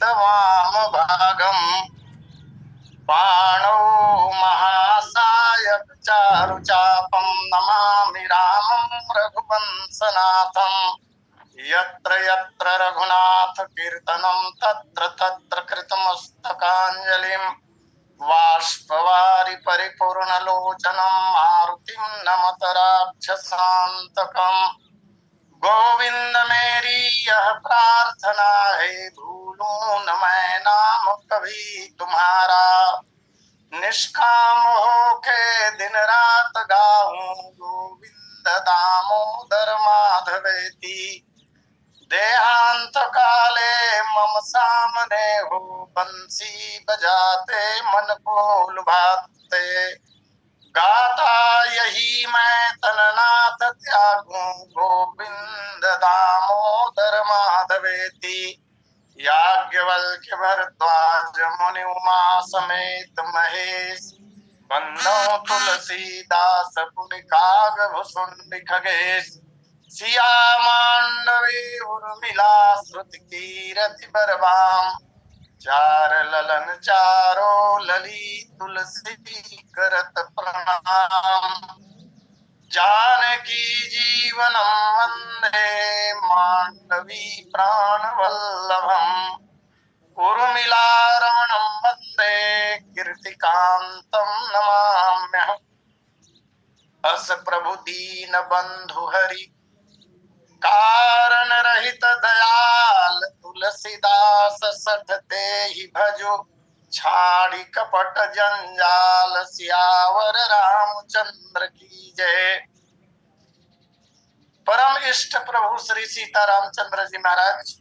वामभागम् बाणौ महासायक चारुचापं नमामि रामं रघुवंशनाथम्। यत्र यत्र रघुनाथ कीर्तनं तत्र तत्र कृतमस्तकाञ्जलिम्। बाष्पवारि परिपूर्णलोचनं मारुतिं नमत राक्षसान्तकम्। गोविंद मेरी यह प्रार्थना है, भूलूं न मैं नाम कभी तुम्हारा। निष्काम होके दिन रात गाऊं गोविंद दामोदर माधवेति। देहांत काले मम सामने हो, बंसी बजाते मन को लुभाते। गाता यही मैं तननाथ त्यागूं गोविंद दामोदर माधवेति। याज्ञवल्क्य भरद्वाज मुनि उमा समेत महेश, बंदौ तुलसीदास पुनि कागभूषुंड खगेश। सिया मांडवे उर्मिला श्रुति कीरति बरबाम, चार ललन चारो लली तुलसी करत प्रणाम। जानकी जीवनम वंदे मांडवी प्राण वल्लभम, उर्मिला रमणम वंदे कीर्तिकांतम नमाम्यहम्। अस प्रभु दीन बंधु हरि, कारण रहित दयाल तुलसीदास सठते ही भजो। छाड़ी कपट जंजाल सियावर रामचंद्र की जय। परम इष्ट प्रभु श्री सीता रामचंद्र जी महाराज,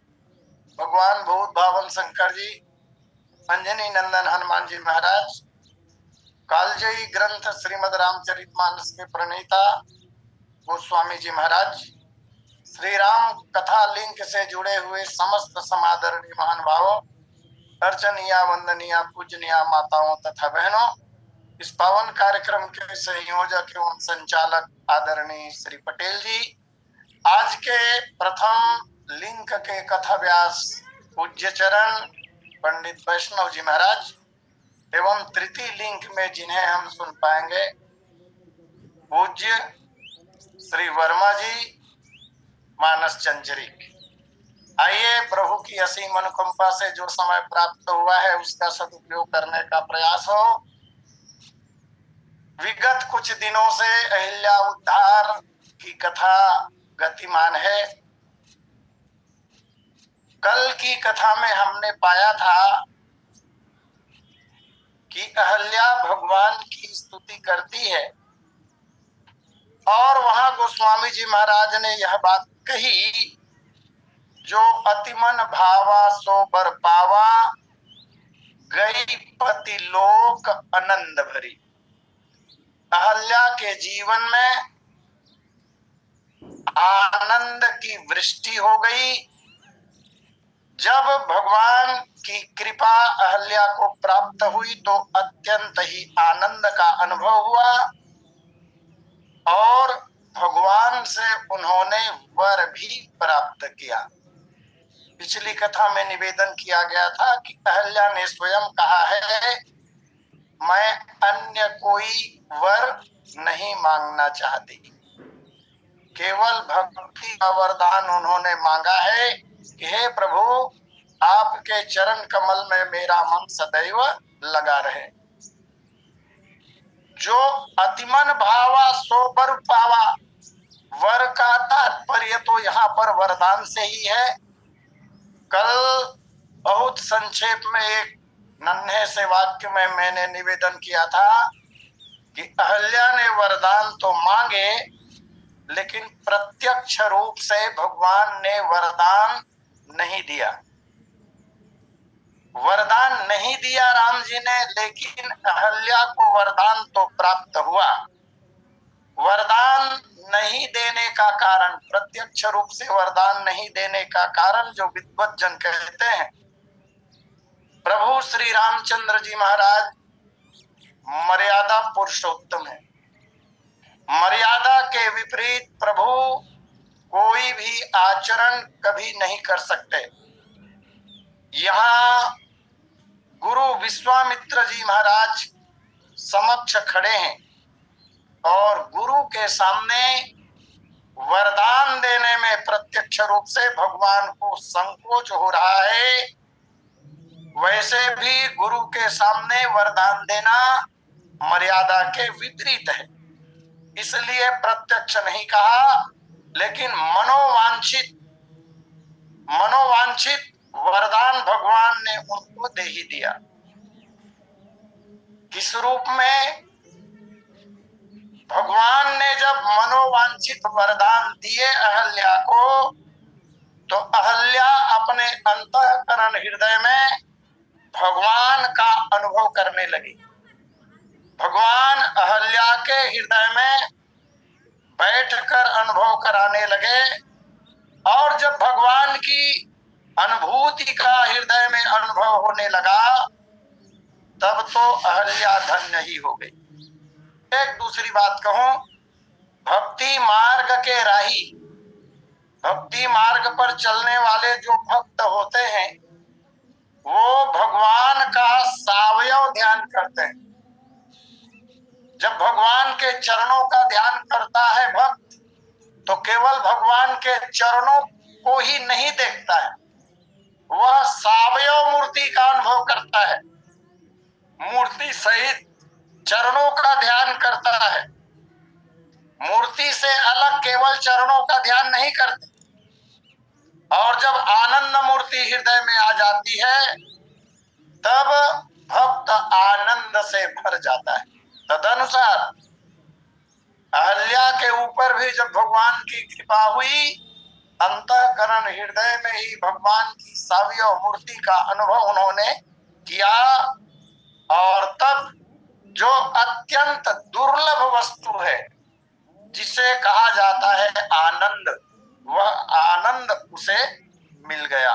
भगवान भूत भावन शंकर जी, अंजनी नंदन हनुमान जी महाराज, कालजयी ग्रंथ श्रीमद रामचरितमानस के प्रणेता गोस्वामी जी महाराज, श्री राम कथा लिंक से जुड़े हुए समस्त समादरणीय महानुभावों, अर्चनीय वंदनीय पूजनीय माताओं तथा बहनों, इस पावन कार्यक्रम के संयोजक एवं संचालक आदरणीय श्री पटेल जी, आज के प्रथम लिंक के कथा व्यास पूज्य चरण पंडित वैष्णव जी महाराज एवं तृतीय लिंक में जिन्हें हम सुन पाएंगे पूज्य श्री वर्मा जी मानस चंचरिक। आइए प्रभु की असीम अनुकंपा से जो समय प्राप्त हुआ है उसका सदुपयोग करने का प्रयास हो। विगत कुछ दिनों से अहिल्या उद्धार की कथा गतिमान है। कल की कथा में हमने पाया था कि अहिल्या भगवान की स्तुति करती है और वहां गोस्वामी जी महाराज ने यह बात कही, जो अतिमन भावा सो बर पावा, गई पति लोक आनंद भरी। अहल्या के जीवन में आनंद की वृष्टि हो गई जब भगवान की कृपा अहल्या को प्राप्त हुई, तो अत्यंत ही आनंद का अनुभव हुआ और भगवान से उन्होंने वर भी प्राप्त किया। पिछली कथा में निवेदन किया गया था कि अहल्या ने स्वयं कहा है, मैं अन्य कोई वर नहीं मांगना चाहती, केवल भक्ति का वरदान उन्होंने मांगा है कि हे प्रभु, आपके चरण कमल में मेरा मन सदैव लगा रहे। जो अतिमन भावा सो बर पावा, वर का तात्पर्य तो यहाँ पर वरदान से ही है। कल बहुत संक्षेप में एक नन्हे से वाक्य में मैंने निवेदन किया था कि अहल्या ने वरदान तो मांगे, लेकिन प्रत्यक्ष रूप से भगवान ने वरदान नहीं दिया। वरदान नहीं दिया राम जी ने, लेकिन अहल्या को वरदान तो प्राप्त हुआ। वरदान नहीं देने का कारण, प्रत्यक्ष रूप से वरदान नहीं देने का कारण जो विद्वत जन कहते हैं, प्रभु श्री रामचंद्र जी महाराज मर्यादा पुरुषोत्तम है। मर्यादा के विपरीत प्रभु कोई भी आचरण कभी नहीं कर सकते। यहाँ विश्वामित्र जी महाराज समक्ष खड़े हैं और गुरु के सामने वरदान देने में प्रत्यक्ष रूप से भगवान को संकोच हो रहा है। वैसे भी गुरु के सामने वरदान देना मर्यादा के विपरीत है, इसलिए प्रत्यक्ष नहीं कहा, लेकिन मनोवांछित वरदान भगवान ने उनको दे ही दिया। किस रूप में? भगवान ने जब मनोवांछित वरदान दिए अहल्या को, तो अहल्या अपने अंतःकरण हृदय में भगवान का अनुभव करने लगी। भगवान अहल्या के हृदय में बैठकर अनुभव कराने लगे, और जब भगवान की अनुभूति का हृदय में अनुभव होने लगा, तब तो अहल्या धन्य ही हो गई। एक दूसरी बात कहूं, भक्ति मार्ग के राही, भक्ति मार्ग पर चलने वाले जो भक्त होते हैं, वो भगवान का सावयव ध्यान करते हैं। जब भगवान के चरणों का ध्यान करता है भक्त, तो केवल भगवान के चरणों को ही नहीं देखता है, वह सावयव मूर्ति का अनुभव करता है, मूर्ति सहित चरणों का ध्यान करता है। मूर्ति से अलग केवल चरणों का ध्यान नहीं करते। और जब आनंद मूर्ति हृदय में आ जाती है, तब भक्त आनंद से भर जाता है। तदनुसार अहल्या के ऊपर भी जब भगवान की कृपा हुई, अंतःकरण हृदय में ही भगवान की सावयव मूर्ति का अनुभव उन्होंने किया, और तब जो अत्यंत दुर्लभ वस्तु है, जिसे कहा जाता है आनंद, वह आनंद उसे मिल गया।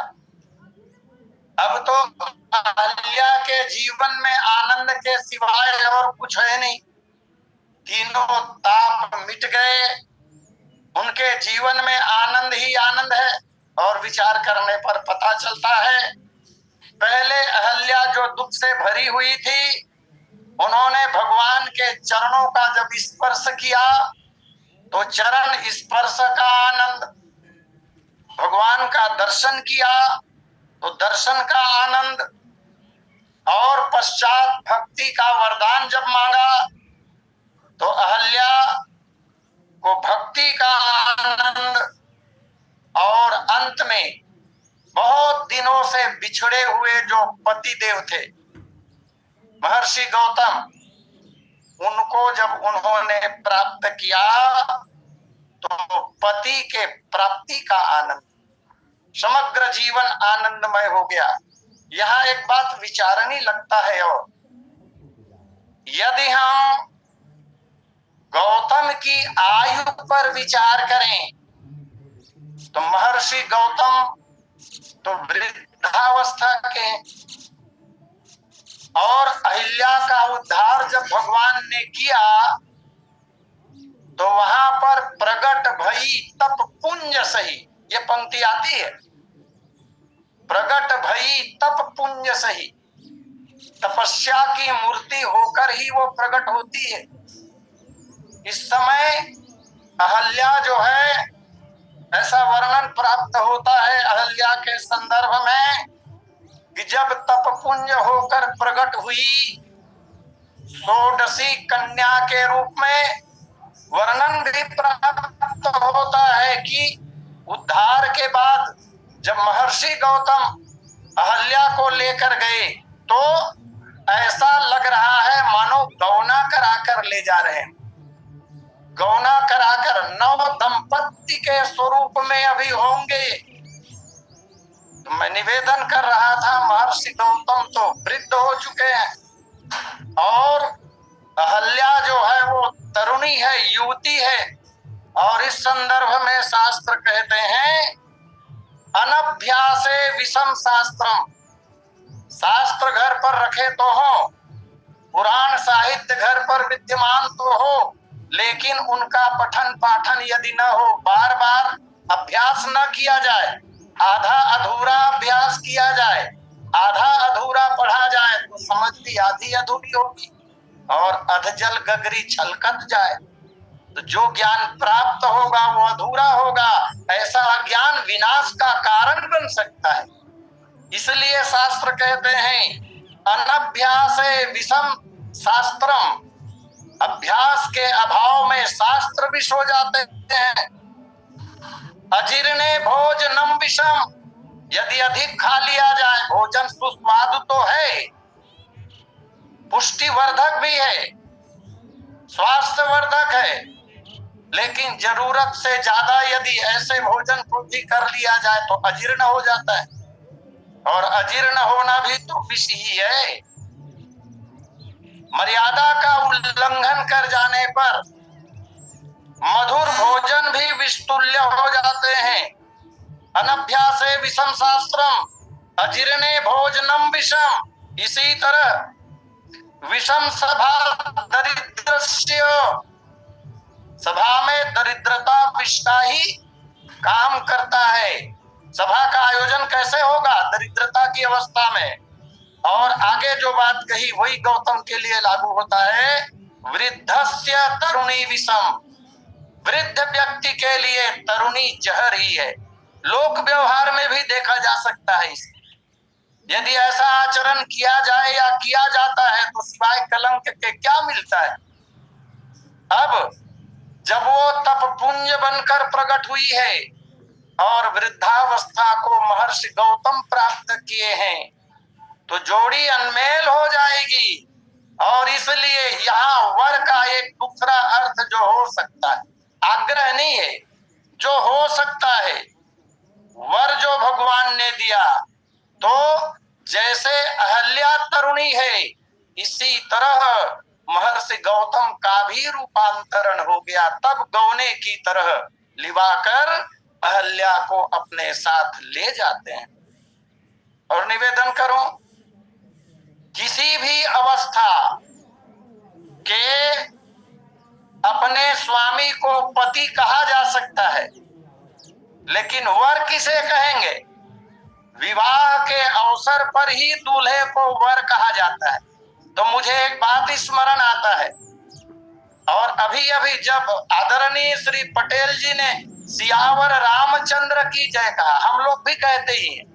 अब तो अहल्या के जीवन में आनंद के सिवाय और कुछ है नहीं। तीनों ताप मिट गए, उनके जीवन में आनंद ही आनंद है। और विचार करने पर पता चलता है, पहले अहल्या जो दुख से भरी हुई थी, उन्होंने भगवान के चरणों का जब स्पर्श किया, तो चरण स्पर्श का आनंद, भगवान का दर्शन किया तो दर्शन का आनंद, और पश्चात भक्ति का वरदान जब मांगा, तो अहल्या को भक्ति का आनंद, और अंत में बहुत दिनों से बिछड़े हुए जो पति देव थे महर्षि गौतम, उनको जब उन्होंने प्राप्त किया, तो पति के प्राप्ति का आनंद, समग्र जीवन आनंदमय हो गया। यहाँ एक बात विचारनी लगता है, और यदि हम गौतम की आयु पर विचार करें, तो महर्षि गौतम तो वृद्धावस्था के, और अहिल्या का उद्धार जब भगवान ने किया, तो वहां पर प्रगट भई तप पुंज सही, ये पंक्ति आती है, प्रगट भई तप पुंज सही। तपस्या की मूर्ति होकर ही वो प्रकट होती है। इस समय अहल्या जो है, ऐसा वर्णन प्राप्त होता है अहल्या के संदर्भ में, कि जब तपपुंज होकर प्रकट हुई, षोडशी कन्या के रूप में वर्णन भी प्राप्त होता है कि उद्धार के बाद जब महर्षि गौतम अहल्या को लेकर गए, तो ऐसा लग रहा है मानो गौना कराकर ले जा रहे हैं, गौना कराकर नव दंपत्ति के स्वरूप में अभी होंगे। तो मैं निवेदन कर रहा था, महर्षि गौतम तो वृद्ध हो चुके हैं, और अहल्या जो है वो तरुणी है, युवती है। और इस संदर्भ में शास्त्र कहते हैं, अनभ्यासे विषम शास्त्रम, शास्त्र घर पर रखे तो हो, पुराण साहित्य घर पर विद्यमान तो हो, लेकिन उनका पठन पाठन यदि न हो, बार बार अभ्यास न किया जाए, आधा अधूरा अभ्यास किया जाए, आधा अधूरा पढ़ा जाए, तो समझती आधी अधूरी होगी और अधजल गगरी छलकत जाए तो जो ज्ञान प्राप्त होगा वो अधूरा होगा। ऐसा ज्ञान विनाश का कारण बन सकता है। इसलिए शास्त्र कहते हैं अनभ्यास विषम शास्त्रम, अभ्यास के अभाव में शास्त्र विष हो जाते हैं। अजीर्णे भोजनम विषम, यदि अधिक खा लिया जाए, भोजन सुस्वादु तो है, पुष्टिवर्धक भी है, स्वास्थ्यवर्धक है, लेकिन जरूरत से ज्यादा यदि ऐसे भोजन को भी कर लिया जाए तो अजीर्ण हो जाता है, और अजीर्ण होना भी तो विष ही है। मर्यादा का उल्लंघन कर जाने पर मधुर भोजन भी विषतुल्य हो जाते हैं। अनभ्यासे विषम शास्त्रम, अजीर्णे भोजनम विषम। इसी तरह विषम सभा दरिद्रस्य, सभा में दरिद्रता विष का ही काम करता है। सभा का आयोजन कैसे होगा? दरिद्रता की अवस्था में। और आगे जो बात कही वही गौतम के लिए लागू होता है, वृद्धस्य तरुणी विषम, वृद्ध व्यक्ति के लिए तरुणी जहर ही है। लोक व्यवहार में भी देखा जा सकता है इसे। यदि ऐसा आचरण किया जाए या किया जाता है तो सिवाय कलंक के क्या मिलता है? अब जब वो तपपुंज बनकर प्रकट हुई है और वृद्धावस्था को महर्षि गौतम प्राप्त किए हैं तो जोड़ी अनमेल हो जाएगी। और इसलिए यहाँ वर का एक दूसरा अर्थ जो हो सकता है, आग्रह नहीं है, जो हो सकता है, वर जो भगवान ने दिया, तो जैसे अहल्या तरुणी है इसी तरह महर्षि गौतम का भी रूपांतरण हो गया। तब गौने की तरह लिवाकर अहल्या को अपने साथ ले जाते हैं। और निवेदन करो, किसी भी अवस्था के अपने स्वामी को पति कहा जा सकता है, लेकिन वर किसे कहेंगे? विवाह के अवसर पर ही दूल्हे को वर कहा जाता है। तो मुझे एक बात स्मरण आता है, और अभी अभी जब आदरणीय श्री पटेल जी ने सियावर रामचंद्र की जय कहा, हम लोग भी कहते ही हैं,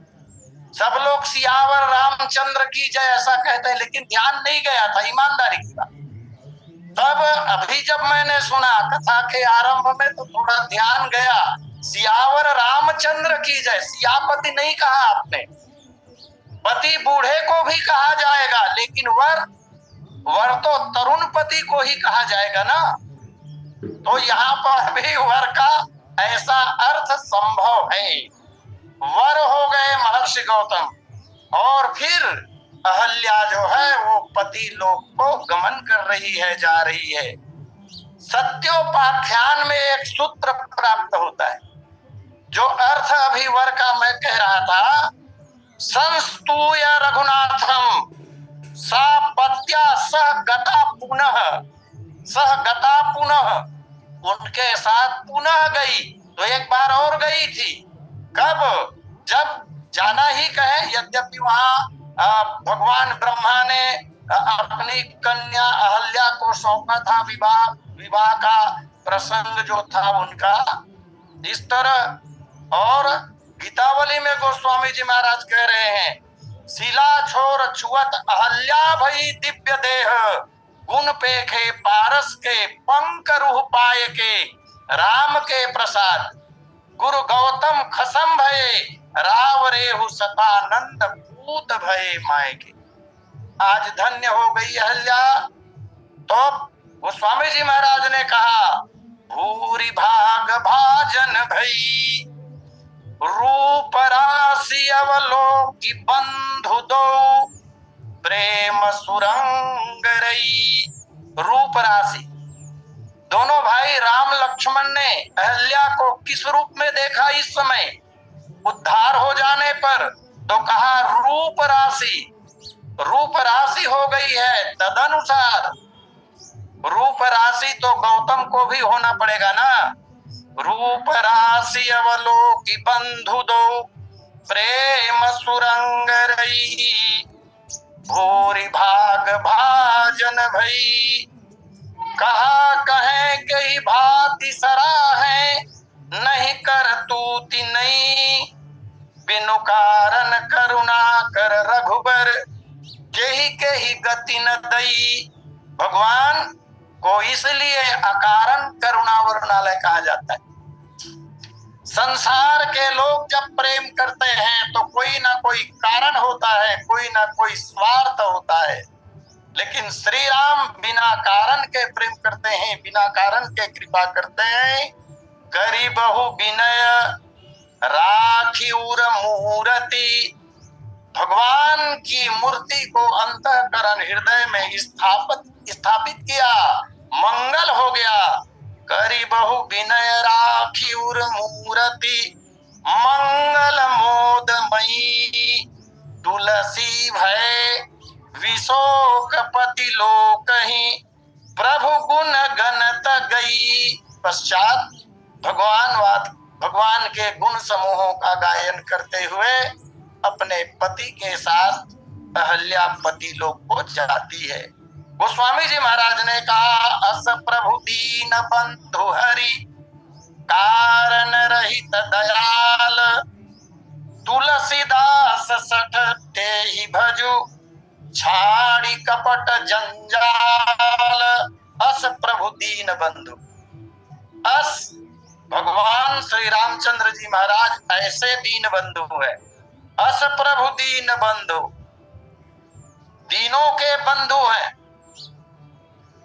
सब लोग सियावर रामचंद्र की जय ऐसा कहते हैं, लेकिन ध्यान नहीं गया था, ईमानदारी की बात। तब अभी जब मैंने सुना कथा के आरंभ में तो थोड़ा ध्यान गया, सियावर रामचंद्र की जय, सियापति नहीं कहा आपने, पति बूढ़े को भी कहा जाएगा, लेकिन वर तो तरुण पति को ही कहा जाएगा ना। तो यहाँ पर भी वर का ऐसा अर्थ संभव है। वर हो गए महर्षि गौतम, और फिर अहल्या जो है वो पति लोक को गमन कर रही है, जा रही है। सत्योपाख्यान में एक सूत्र प्राप्त होता है, जो अर्थ अभी वर का मैं कह रहा था, संस्तूय रघुनाथम सा पत्या सह गता पुनः, उनके साथ पुनः गई। तो एक बार और गई थी, कब? जब जाना ही कहे, यद्यपि वहां भगवान ब्रह्मा ने अपनी कन्या अहल्या को सौंपा था, विवाह का प्रसंग जो था उनका, इस तरह। और गीतावली में गोस्वामी जी महाराज कह रहे हैं, शिला छोर छुअत अहल्या भई दिव्य देह, गुण पेखे पारस के पंक रूह पाए के, राम के प्रसाद गुरु गौतम खसम भये, राव रेहु सतानंद पूत भये माय के। आज धन्य हो गई अहल्या। तो गोस्वामी जी महाराज ने कहा, भूरि भाग भाजन भई, रूप राशि अवलोकि बंधु दो, प्रेम सुरंग रई। रूप राशि, दोनों भाई राम लक्ष्मण ने अहल्या को किस रूप में देखा? इस समय उद्धार हो जाने पर तो कहा रूप राशि, रूप राशि हो गई है। तदनुसार रूप राशि तो गौतम को भी होना पड़ेगा ना। रूप राशि अवलोकि बंधु दो, प्रेम सुरंग रही। भूरि भाग भाजन भई, कहा कहे कई भांति सराहें, नहीं कर तूति नहीं, बिनु कारण करुणा कर रघुबर, केही गति न दई। भगवान को इसलिए अकारण करुणा वरुणालय कहा जाता है। संसार के लोग जब प्रेम करते हैं तो कोई ना कोई कारण होता है, कोई ना कोई स्वार्थ होता है, लेकिन श्री राम बिना कारण के प्रेम करते हैं, बिना कारण के कृपा करते हैं। करी बहु विनय राखी उर मूर्ति, भगवान की मूर्ति को अंतःकरण हृदय में स्थापित किया, मंगल हो गया। करी बहु विनय राखी उर मूर्ति, मंगल मोदमयी, तुलसी भय विशोकपति लोकहि, प्रभु गुण गणत गई। पश्चात भगवान के गुण समूहों का गायन करते हुए अपने पति के साथ अहल्या पति लोक को जाती है। गोस्वामी जी महाराज ने कहा, अस प्रभु दीन बंधु हरि, कारण रहित दयाल, तुलसीदास सठ तेहि भजु, छाड़ी कपट जंजाल। अस प्रभु दीन बंधु, अस भगवान श्री रामचंद्र जी महाराज ऐसे दीन बंधु है। अस प्रभु दीन बंधु, दीनों के बंधु हैं,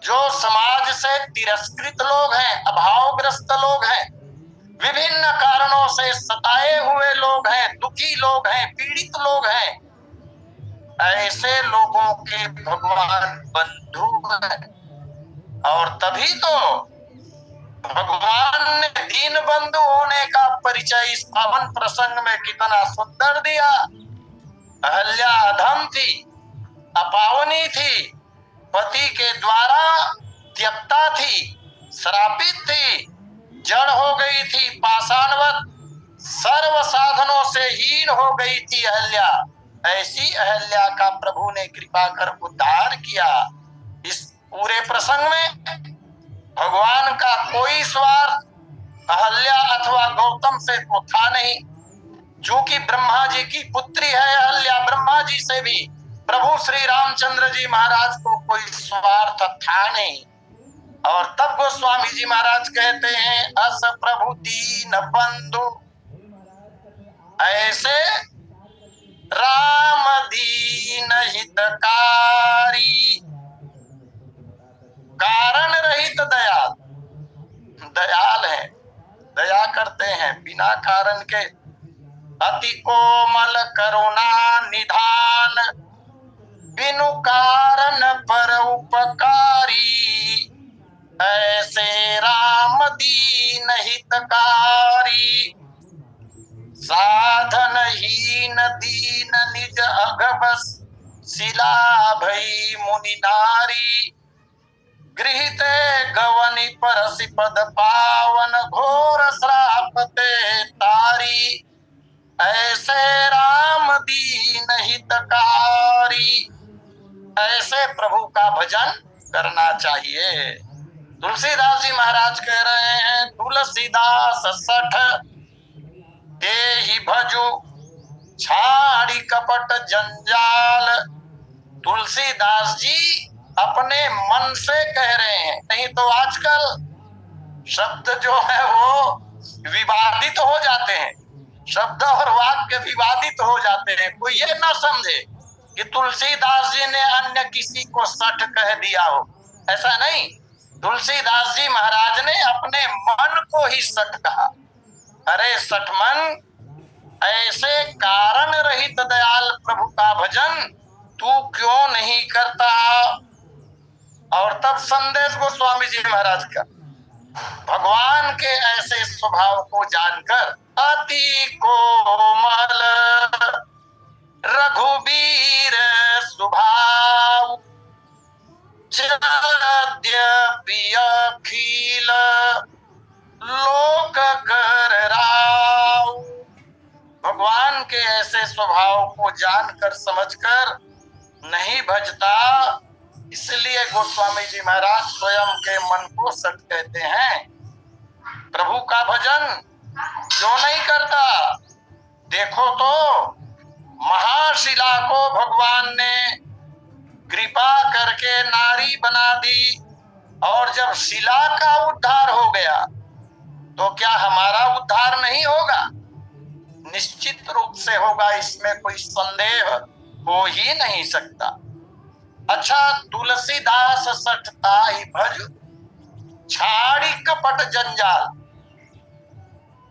जो समाज से तिरस्कृत लोग हैं, अभावग्रस्त लोग हैं, विभिन्न कारणों से सताए हुए लोग हैं, दुखी लोग हैं, पीड़ित लोग हैं, ऐसे लोगों के भगवान बंधु हैं। और तभी तो भगवान ने दीन बंधु होने का परिचय इस पावन प्रसंग में कितना सुंदर दिया। अहल्या अधम थी, अपावनी थी, पति के द्वारा त्यक्ता थी, श्रापित थी, जड़ हो गई थी, पाषाणवत, सर्व साधनों से हीन हो गई थी अहल्या। ऐसी अहल्या का प्रभु ने कृपा कर उद्धार किया। इस पूरे प्रसंग में भगवान का कोई स्वार्थ अहल्या अथवा गौतम से तो था नहीं। चूंकि ब्रह्मा जी की पुत्री है अहल्या, ब्रह्मा जी से भी प्रभु श्री रामचंद्र जी महाराज को कोई स्वार्थ था नहीं। और तब गोस्वामी जी महाराज कहते हैं, अस प्रभु दीन बंधु, ऐसे राम दीन हितकारी, कारण रहित दयाल, दयाल है, दया करते हैं बिना कारण के। अति कोमल करुणा निधान, बिनु कारण पर उपकारी, ऐसे राम दीन हितकारी। साधन हीन दीन निज अघबस, शिला भई मुनि नारी, गृहीते गवनि परसि पद पावन, घोर श्रापते तारी, ऐसे राम दीन हितकारी। ऐसे प्रभु का भजन करना चाहिए। तुलसीदास जी महाराज कह रहे हैं, तुलसीदास सठ तेहि भजु, छाड़ी कपट जंजाल। तुलसीदास जी अपने मन से कह रहे हैं, नहीं तो आजकल शब्द जो है वो विवादित हो जाते हैं, शब्द और वाक्य विवादित हो जाते हैं। कोई ये ना समझे कि तुलसीदास जी ने अन्य किसी को सठ कह दिया हो, ऐसा नहीं। तुलसीदास जी महाराज ने अपने मन को ही सठ कहा। अरे सठ मन, ऐसे कारण रहित दयाल प्रभु का भजन तू क्यों नहीं करता। और तब संदेश गोस्वामी जी महाराज का, भगवान के ऐसे स्वभाव को जानकर, अति कोमल रघुबीर स्वभाव, यद्यपि अखिल लोक कर राव। भगवान के ऐसे स्वभाव को जानकर समझकर नहीं भजता, इसलिए गोस्वामी जी महाराज स्वयं के मन को सत कहते हैं। प्रभु का भजन क्यों नहीं करता? देखो तो महाशिला को भगवान ने कृपा करके नारी बना दी, और जब शिला का उद्धार हो गया तो क्या हमारा उद्धार नहीं होगा? निश्चित रूप से होगा, इसमें कोई संदेह हो ही नहीं सकता। अच्छा, तुलसीदास सठता ही भज, छाड़ी कपट जंजाल।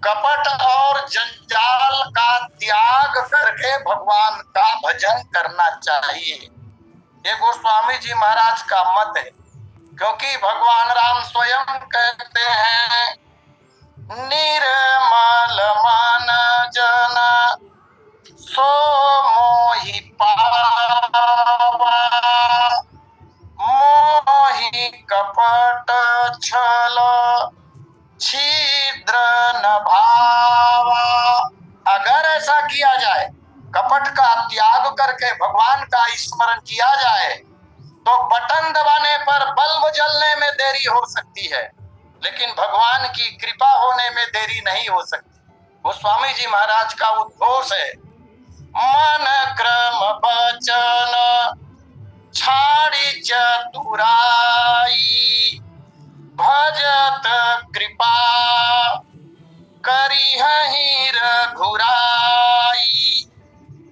कपट और जंजाल का त्याग करके भगवान का भजन करना चाहिए। ये गोस्वामी जी महाराज का मत है, क्योंकि भगवान राम स्वयं कहते हैं, निर्मल मन जन सो मोहि पावा, मोहि कपट छल छिद्र न भावा। अगर ऐसा किया जाए, कपट का त्याग करके भगवान का स्मरण किया जाए, तो बटन दबाने पर बल्ब जलने में देरी हो सकती है, लेकिन भगवान की कृपा होने में देरी नहीं हो सकती। गोस्वामी जी महाराज का उद्घोष है, मन क्रम बचन छाड़ी चतुराई, भजत कृपा करिहि रघुराई।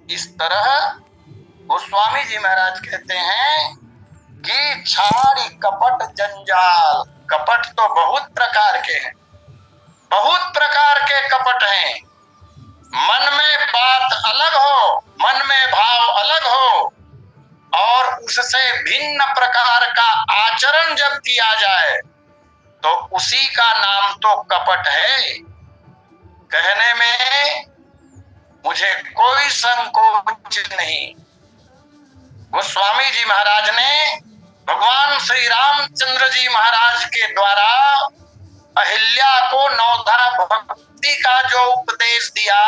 इस तरह गोस्वामी जी महाराज कहते हैं कि छाड़ी कपट जंजाल। कपट तो बहुत प्रकार के हैं, बहुत प्रकार के कपट हैं। मन में बात अलग हो, मन में भाव अलग हो, और उससे भिन्न प्रकार का आचरण जब किया जाए तो उसी का नाम तो कपट है। कहने में मुझे कोई संकोच नहीं। गोस्वामी जी महाराज ने भगवान श्री रामचंद्र जी महाराज के द्वारा अहिल्या को नवधा भक्ति का जो उपदेश दिया,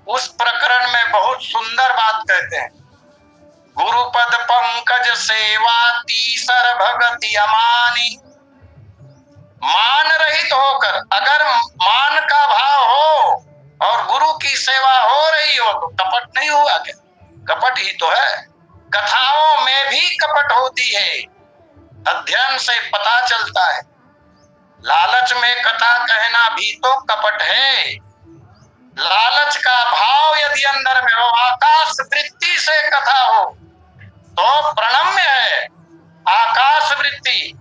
उस प्रकरण में बहुत सुंदर बात कहते हैं, गुरुपद पंकज सेवा तीसर भगति अमानी। मान रहित होकर, अगर मान का भाव हो और गुरु की सेवा हो रही हो तो कपट नहीं हुआ क्या? कपट ही तो है। कथाओं में भी कपट होती है, अध्ययन से पता चलता है। लालच में कथा कहना भी तो कपट है। लालच का भाव यदि अंदर में हो, आकाश वृत्ति से कथा हो तो प्रणम्य है। आकाश वृत्ति,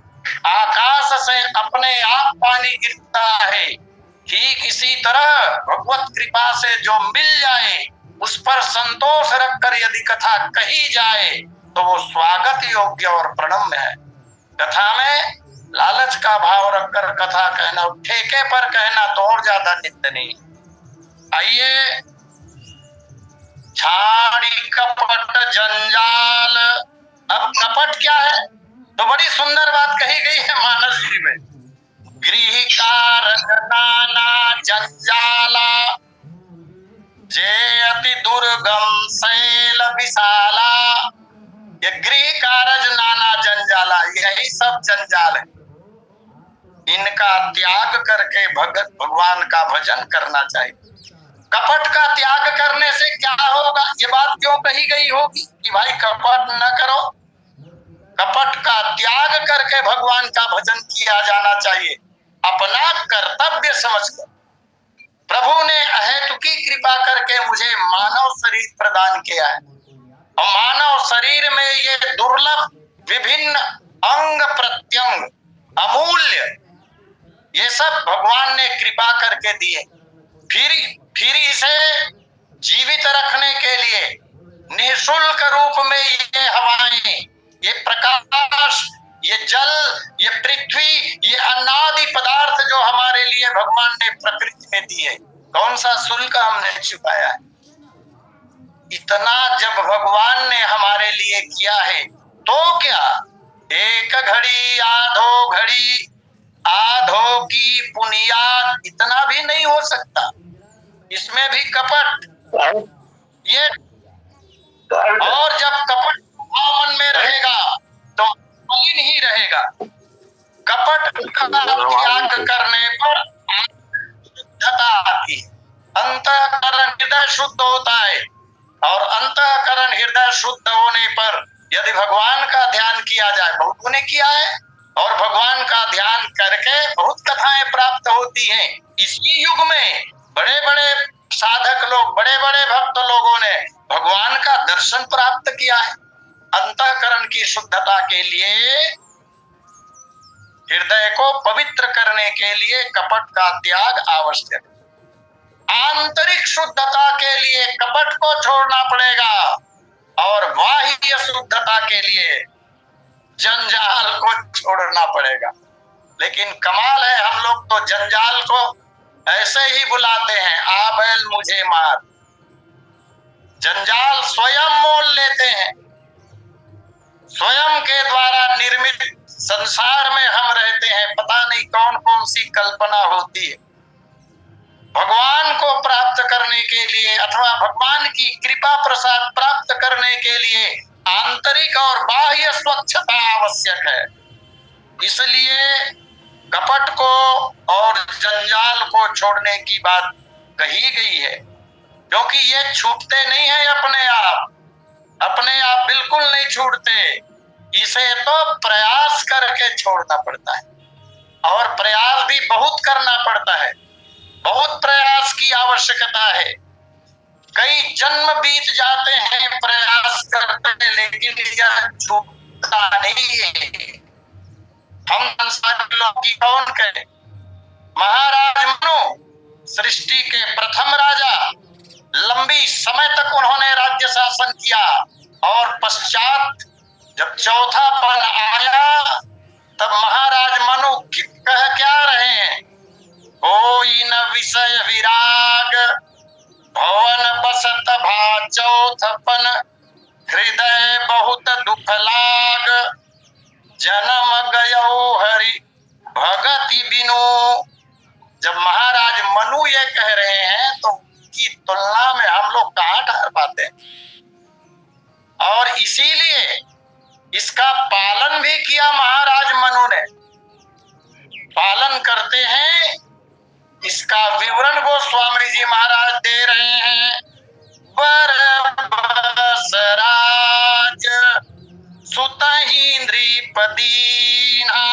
आकाश से अपने आप पानी गिरता है, ठीक इसी तरह भगवत कृपा से जो मिल जाए उस पर संतोष रखकर यदि कथा कही जाए तो वो स्वागत योग्य और प्रणम्य है। कथा में लालच का भाव रखकर कथा कहना, ठेके पर कहना तो और ज्यादा निंदनीय। आइए, छाड़ी कपट जंजाल। अब कपट क्या है? तो बड़ी सुंदर बात कही गई है मानस जी में, गृह कारक नाना जंजाला, जे अति दुर्गम शैल विशाला। ये गृह कारज नाना जंजाला, यही सब जंजाल है। इनका त्याग करके भगवान का भजन करना चाहिए। कपट का त्याग करने से क्या होगा? ये बात क्यों कही गई होगी कि भाई कपट न करो? कपट का त्याग करके भगवान का भजन किया जाना चाहिए, अपना कर्तव्य समझकर। प्रभु ने अहेतुकी कृपा करके मुझे मानव शरीर प्रदान किया है, और मानव शरीर में ये दुर्लभ विभिन्न अंग प्रत्यंग अमूल्य, ये सब भगवान ने कृपा करके दिए। फिर इसे जीवित रखने के लिए निःशुल्क रूप में ये हवाएं, ये प्रकाश, ये जल, ये पृथ्वी, ये अन्नादि पदार्थ जो हमारे लिए भगवान ने प्रकृति में दिए, कौन सा शुल्क हमने चुकाया है? इतना जब भगवान ने हमारे लिए किया है तो क्या एक घड़ी आधो घड़ी आधो की पुनियाद, इतना भी नहीं हो सकता। इसमें भी कपट। ये और जब कपट त्याग करने पर शुद्धता आती है। अंतःकरण हृदय शुद्ध होता है और अंतःकरण हृदय शुद्ध होने पर यदि भगवान का ध्यान किया जाए, बहुतों ने किया है और भगवान का ध्यान करके बहुत कथाएं प्राप्त होती हैं। इसी युग में बड़े बड़े साधक लोग, बड़े बड़े भक्त लोगों ने भगवान का दर्शन प्राप्त किया है। अंतःकरण की शुद्धता के लिए, हृदय को पवित्र करने के लिए कपट का त्याग आवश्यक है। आंतरिक शुद्धता के लिए कपट को छोड़ना पड़ेगा और बाह्य शुद्धता के लिए जंजाल को छोड़ना पड़ेगा। लेकिन कमाल है, हम लोग तो जंजाल को ऐसे ही बुलाते हैं, आ बैल मुझे मार। जंजाल स्वयं मोल लेते हैं। स्वयं के द्वारा निर्मित संसार में हम रहते हैं, पता नहीं कौन कौन सी कल्पना होती है। भगवान को प्राप्त करने के लिए अथवा भगवान की कृपा प्रसाद प्राप्त करने के लिए आंतरिक और बाह्य स्वच्छता आवश्यक है। इसलिए कपट को और जंजाल को छोड़ने की बात कही गई है, क्योंकि ये छूटते नहीं है अपने आप बिल्कुल नहीं छूटते। इसे तो प्रयास करके छोड़ना पड़ता है और प्रयास भी बहुत करना पड़ता है। बहुत प्रयास की आवश्यकता है। कई जन्म बीत जाते हैं प्रयास करते, लेकिन यह छूटता नहीं है। हम संसार लोग की कौन कहे? महाराज मनु सृष्टि के प्रथम राजा, लंबी समय तक उन्होंने राज्य शासन किया और पश्चात जब चौथापन आया तब महाराज मनु कह क्या रहे हैं? कोई न विषय विराग, भवन बसत भा चौथपन, हृदय बहुत दुख लाग, जन्म गयो हरि भगति बिनु। जब महाराज मनु ये कह रहे हैं तो की तुलना में हम लोग कहाँ ठहर पाते हैं। और इसीलिए इसका पालन भी किया महाराज मनु ने। पालन करते हैं, इसका विवरण गोस्वामी जी महाराज दे रहे हैं। बरबस राज सुतहि नृपदीना,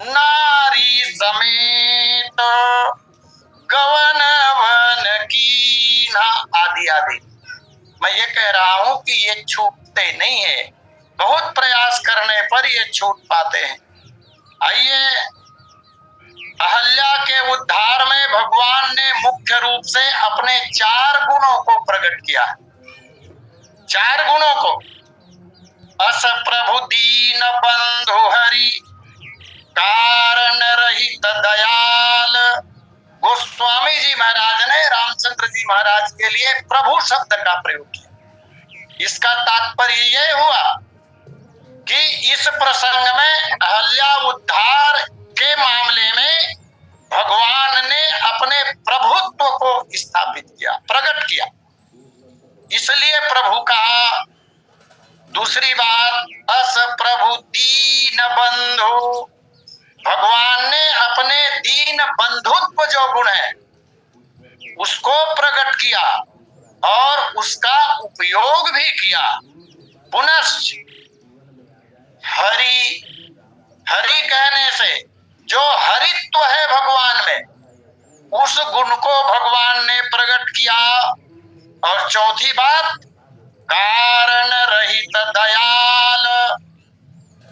नारी समेत गवन वन कीना, आदि आदि। मैं ये कह रहा हूं कि ये छूटते नहीं है, बहुत प्रयास करने पर ये छूट पाते हैं। आइए, अहल्या के उद्धार में भगवान ने मुख्य रूप से अपने 4 गुणों को प्रकट किया। 4 गुणों को, अस प्रभु दीन बंधु हरि, कारण रहित दयाल। गोस्वामी जी महाराज ने रामचंद्र जी महाराज के लिए प्रभु शब्द का प्रयोग किया। इसका तात्पर्य ये हुआ कि इस प्रसंग में अहल्या उद्धार के मामले में भगवान ने अपने प्रभुत्व को स्थापित किया, प्रकट किया, इसलिए प्रभु कहा। दूसरी बात, अस प्रभु दीन बंधु, भगवान ने अपने दीन बंधुत्व जो गुण है उसको प्रकट किया और उसका उपयोग भी किया। पुनश्च हरि, हरि कहने से जो हरित्व है भगवान में, उस गुण को भगवान ने प्रकट किया। और चौथी बात, कारण रहित दयाल,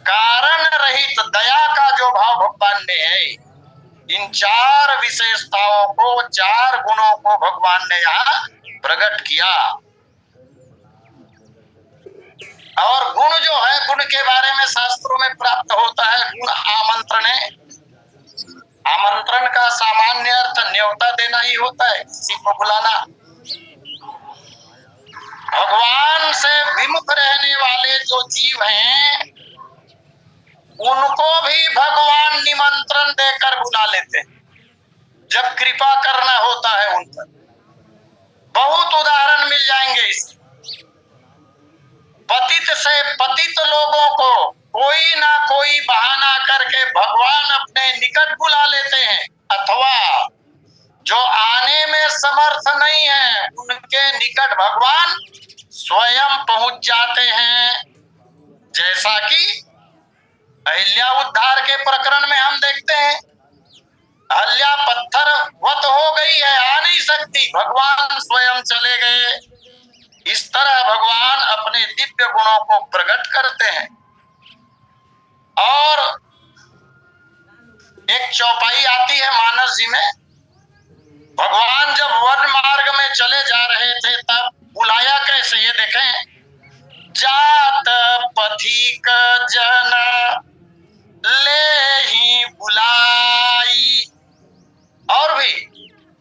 कारण रहित दया का जो भाव भगवान में है, इन 4 विशेषताओं को, 4 गुणों को भगवान ने यहाँ प्रकट किया। और गुण जो है, गुण के बारे में शास्त्रों में प्राप्त होता है। गुण आमंत्रण है। आमंत्रण का सामान्य अर्थ न्योता देना ही होता है, किसी को बुलाना। भगवान से विमुख रहने वाले जो जीव हैं, उनको भी भगवान निमंत्रण देकर बुला लेते हैं जब कृपा करना होता है उन पर। बहुत उदाहरण मिल जाएंगे इसके। पतित से पतित लोगों को कोई ना कोई बहाना करके भगवान अपने निकट बुला लेते हैं, अथवा जो आने में समर्थ नहीं है उनके निकट भगवान स्वयं पहुंच जाते हैं। जैसा कि अहिल्या उद्धार के प्रकरण में हम देखते हैं, अहिल्या पत्थर वत हो गई है, आ नहीं सकती, भगवान स्वयं चले गए। इस तरह भगवान अपने दिव्य गुणों को प्रकट करते हैं। और एक चौपाई आती है मानस जी में, भगवान जब वन मार्ग में चले जा रहे थे तब बुलाया कैसे, ये देखें। जात पथिक जन ले ही बुलाई। और भी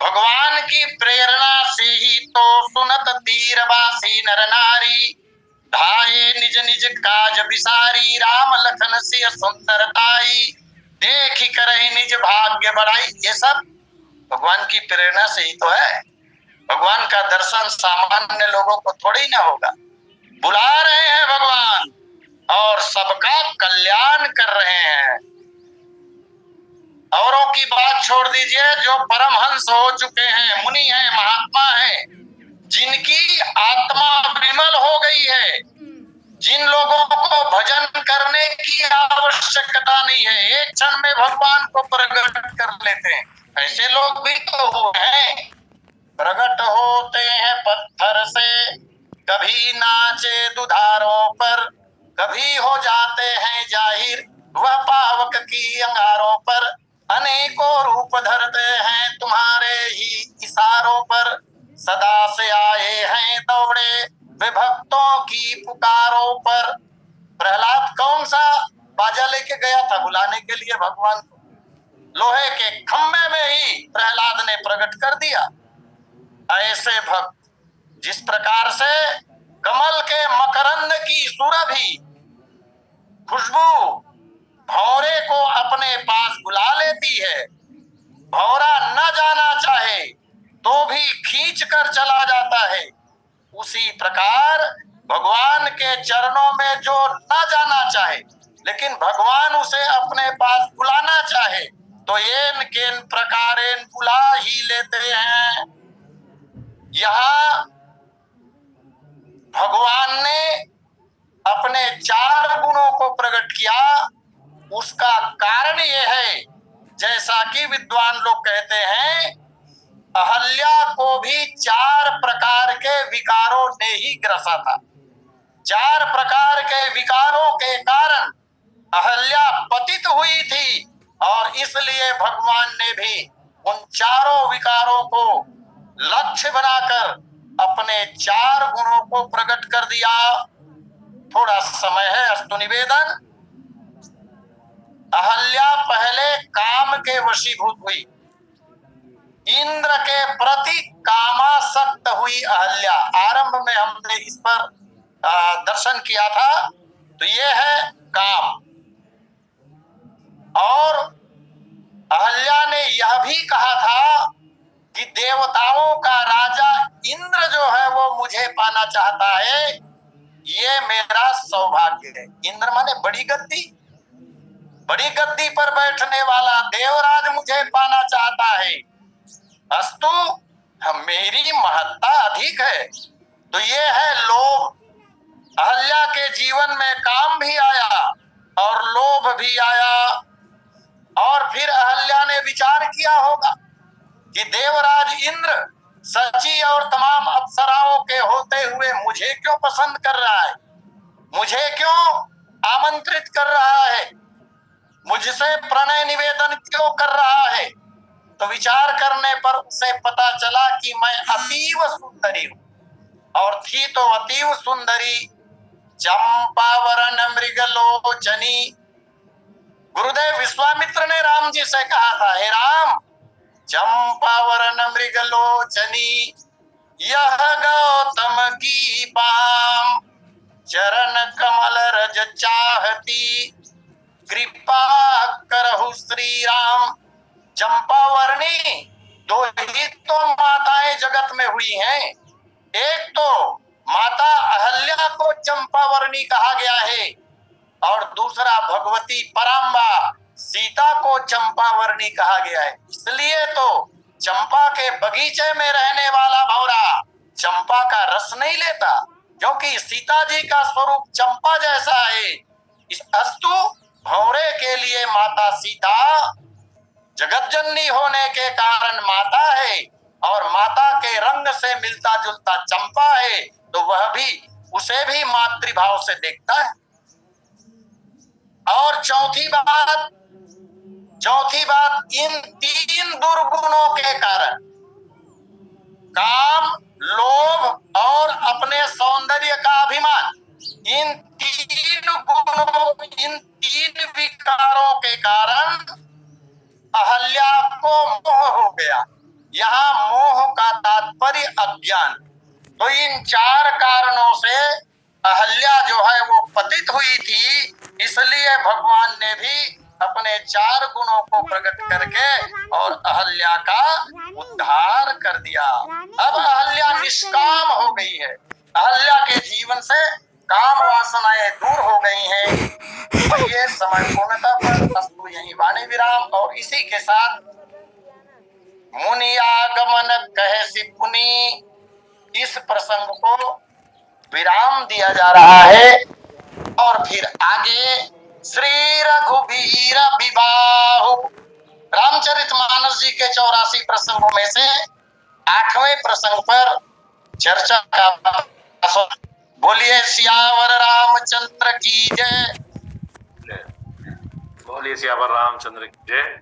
भगवान की प्रेरणा से ही तो सुनत तीरवासी नर नारी, धाये निज निज काज बिसारी, राम लखन सिय सुंदरताई, देखी करहि निज भाग्य बढ़ाई। ये सब भगवान की प्रेरणा से ही तो है। भगवान का दर्शन सामान्य लोगों को थोड़ी ना होगा। बुला रहे हैं भगवान और सबका कल्याण कर रहे हैं। औरों की बात छोड़ दीजिए, जो परमहंस हो चुके हैं, मुनि हैं, महात्मा हैं, जिनकी आत्मा विमल हो गई है, जिन लोगों को भजन करने की आवश्यकता नहीं है, एक क्षण में भगवान को प्रकट कर लेते हैं, ऐसे लोग भी तो हुए हैं। प्रकट होते हैं पत्थर से, कभी नाचे दुधारों पर, कभी हो जाते हैं जाहिर वह पावक की अंगारों पर, अनेकों रूप धरते हैं तुम्हारे ही इशारों पर, सदा से आए हैं दौड़े विभक्तों की पुकारों पर। प्रहलाद कौन सा बाजा लेके गया था बुलाने के लिए भगवान को? लोहे के खम्भे में ही प्रहलाद ने प्रकट कर दिया। ऐसे भक्त जिस प्रकार से कमल के मकरंद की सुरभि खुशबू भौरे को अपने पास बुला लेती है, भौरा न जाना चाहे तो भी खींच कर चला जाता है, उसी प्रकार भगवान के चरणों में जो न जाना चाहे लेकिन भगवान उसे अपने पास बुलाना चाहे तो ये किन प्रकार बुला ही लेते हैं। यहाँ भगवान ने अपने 4 गुणों को प्रकट किया। उसका कारण ये है, जैसा कि विद्वान लोग कहते हैं, अहल्या को भी 4 प्रकार के विकारों ने ही ग्रसा था। 4 प्रकार के विकारों के कारण अहल्या पतित हुई थी और इसलिए भगवान ने भी उन 4 विकारों को लक्ष्य बनाकर अपने 4 गुणों को प्रकट कर दिया। थोड़ा समय है, अस्तु निवेदन। अहल्या पहले काम के वशीभूत हुई, इंद्र के प्रति कामासक्त हुई अहल्या। आरंभ में हमने इस पर दर्शन किया था, तो ये है काम। और अहल्या ने यह भी कहा था कि देवताओं का राजा इंद्र जो है वो मुझे पाना चाहता है, ये मेरा सौभाग्य है। इंद्र माने बड़ी गद्दी पर बैठने वाला देवराज मुझे पाना चाहता है, अस्तु मेरी महत्ता अधिक है। तो ये है लोभ। अहल्या के जीवन में काम भी आया और लोभ भी आया। और फिर अहल्या ने विचार किया होगा कि देवराज इंद्र सची और तमाम अप्सराओं के होते हुए मुझे क्यों पसंद कर रहा है, मुझे क्यों आमंत्रित कर रहा है, मुझसे प्रणय निवेदन क्यों कर रहा है। तो विचार करने पर उसे पता चला कि मैं अतीव सुंदरी हूँ, और थी तो अतीव सुंदरी। चंपावरण मृगलोचनी। गुरुदेव विश्वामित्र ने राम जी से कहा था, हे राम, चंपावरण मृगलोचनी, यह गौतम की बाम, चरण कमल रज चाहती, कृपा करहु श्री राम। चंपावरणी 2 ही तो माताएं जगत में हुई हैं। एक तो माता अहल्या को चंपावरणी कहा गया है, और दूसरा भगवती पराम्बा सीता को चंपावरणी कहा गया है। इसलिए तो चंपा के बगीचे में रहने वाला भौरा चंपा का रस नहीं लेता, क्योंकि सीता जी का स्वरूप चंपा जैसा है। इस अस्तु भौरे के लिए माता सीता जगत जननी होने के कारण माता है, और माता के रंग से मिलता जुलता चंपा है, तो वह भी उसे भी मातृभाव से देखता है। और चौथी बात, इन तीन दुर्गुणों के कारण, काम, लोभ और अपने सौंदर्य का अभिमान, इन तीन विकारों के कारण अहल्या को मोह हो गया। यहाँ मोह का तात्पर्य अज्ञान। तो इन चार कारणों से अहल्या जो है वो पतित हुई थी, इसलिए भगवान ने भी अपने चार गुणों को प्रकट करके और अहल्या का उद्धार कर दिया। अब अहल्या निष्काम हो गई है, अहल्या के जीवन से काम वासनाएं दूर हो गई हैं। ये समय पूर्णता पर अस्तु यही वाणी विराम। और इसी के साथ मुनि आगमन कहे सि पुनि, इस प्रसंग को विराम दिया जा रहा है। और फिर आगे श्री रघुवीर विवाह, रामचरितमानस जी के 84 प्रसंगों में से 8वें प्रसंग पर चर्चा का। बोलिए सियावर रामचंद्र की जय। बोलिए सियावर रामचंद्र की जय।